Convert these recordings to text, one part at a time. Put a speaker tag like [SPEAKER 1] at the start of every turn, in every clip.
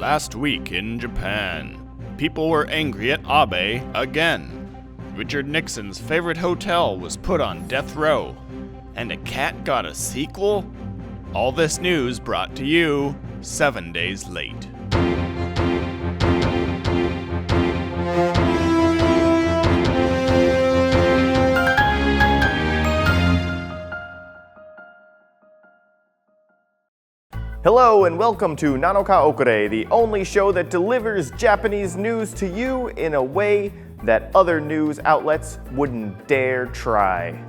[SPEAKER 1] Last week in Japan, people were angry at Abe again. Richard Nixon's favorite hotel was put on death row, and a cat got a sequel? All this news brought to you 7 days late.
[SPEAKER 2] Hello and welcome to Nanoka Okure, the only show that delivers Japanese news to you in a way that other news outlets wouldn't dare try.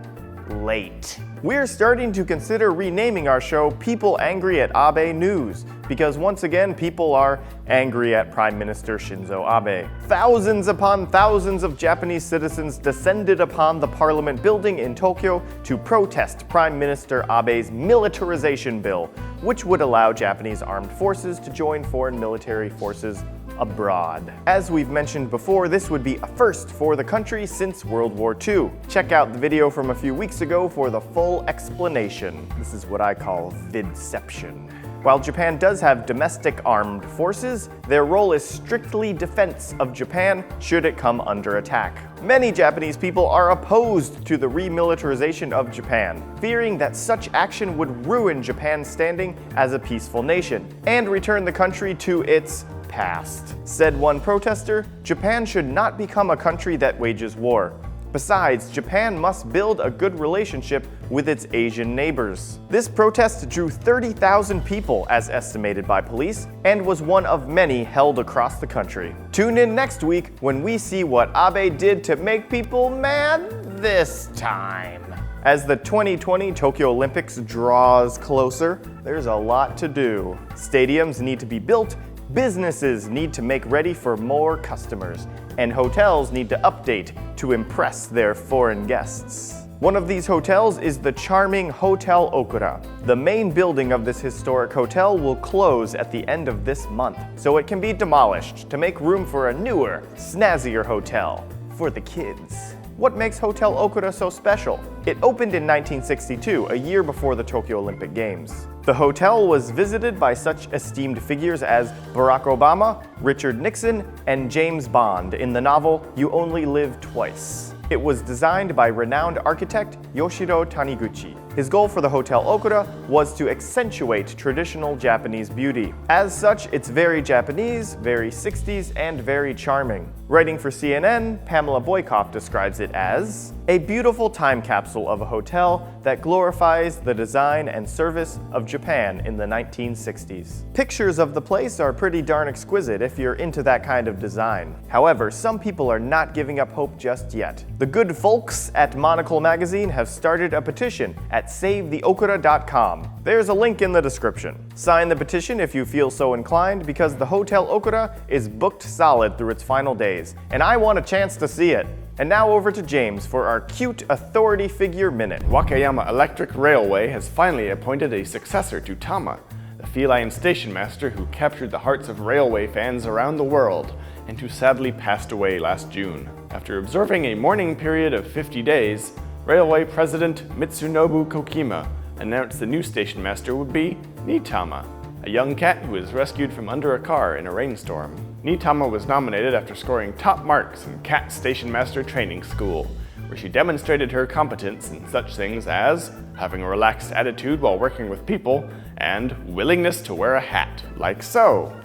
[SPEAKER 2] Late. We're starting to consider renaming our show People Angry at Abe News, because once again people are angry at Prime Minister Shinzo Abe. Thousands upon thousands of Japanese citizens descended upon the Parliament building in Tokyo to protest Prime Minister Abe's militarization bill, which would allow Japanese armed forces to join foreign military forces abroad. As we've mentioned before, this would be a first for the country since World War II. Check out the video from a few weeks ago for the full explanation. This is what I call vidception. While Japan does have domestic armed forces, their role is strictly defense of Japan should it come under attack. Many Japanese people are opposed to the remilitarization of Japan, fearing that such action would ruin Japan's standing as a peaceful nation and return the country to its past. Said one protester, Japan should not become a country that wages war. Besides, Japan must build a good relationship with its Asian neighbors. This protest drew 30,000 people as estimated by police and was one of many held across the country. Tune in next week when we see what Abe did to make people mad this time. As the 2020 Tokyo Olympics draws closer, there's a lot to do. Stadiums need to be built, businesses need to make ready for more customers, and hotels need to update to impress their foreign guests. One of these hotels is the charming Hotel Okura. The main building of this historic hotel will close at the end of this month, so it can be demolished to make room for a newer, snazzier hotel for the kids. What makes Hotel Okura so special? It opened in 1962, a year before the Tokyo Olympic Games. The hotel was visited by such esteemed figures as Barack Obama, Richard Nixon, and James Bond in the novel You Only Live Twice. It was designed by renowned architect Yoshiro Taniguchi. His goal for the Hotel Okura was to accentuate traditional Japanese beauty. As such, it's very Japanese, very 60s, and very charming. Writing for CNN, Pamela Boykoff describes it as a beautiful time capsule of a hotel that glorifies the design and service of Japan in the 1960s. Pictures of the place are pretty darn exquisite if you're into that kind of design. However, some people are not giving up hope just yet. The good folks at Monocle magazine have started a petition at SaveTheOkura.com. There's a link in the description. Sign the petition if you feel so inclined, because the Hotel Okura is booked solid through its final days, and I want a chance to see it. And now over to James for our cute authority figure minute.
[SPEAKER 3] Wakayama Electric Railway has finally appointed a successor to Tama, the feline station master who captured the hearts of railway fans around the world and who sadly passed away last June. After observing a mourning period of 50 days, Railway President Mitsunobu Kokima announced the new station master would be Nitama, a young cat who was rescued from under a car in a rainstorm. Nitama was nominated after scoring top marks in Cat Station Master Training School, where she demonstrated her competence in such things as having a relaxed attitude while working with people and willingness to wear a hat, like so.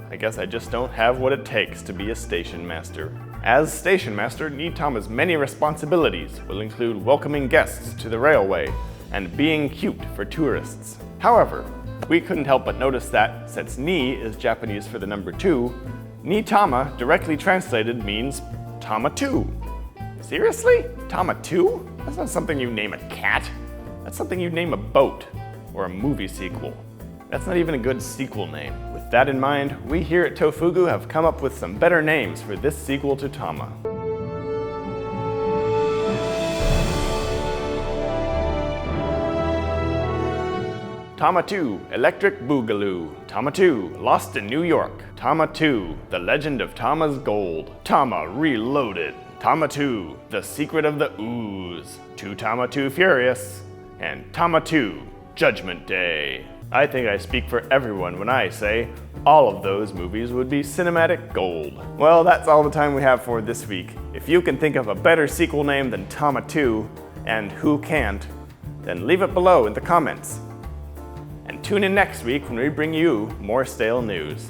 [SPEAKER 3] I guess I just don't have what it takes to be a station master. As station master, Nitama's many responsibilities will include welcoming guests to the railway and being cute for tourists. However, we couldn't help but notice that, since ni is Japanese for the number 2, Nitama directly translated means Tama 2. Seriously? Tama 2? That's not something you name a cat. That's something you name a boat or a movie sequel. That's not even a good sequel name. With that in mind, we here at Tofugu have come up with some better names for this sequel to Tama. Tama 2, Electric Boogaloo. Tama 2, Lost in New York. Tama 2, The Legend of Tama's Gold. Tama Reloaded. Tama 2, The Secret of the Ooze. 2 Tama 2 Furious. And Tama 2, Judgment Day. I think I speak for everyone when I say all of those movies would be cinematic gold. Well, that's all the time we have for this week. If you can think of a better sequel name than Tama 2, and who can't, then leave it below in the comments. And tune in next week when we bring you more stale news.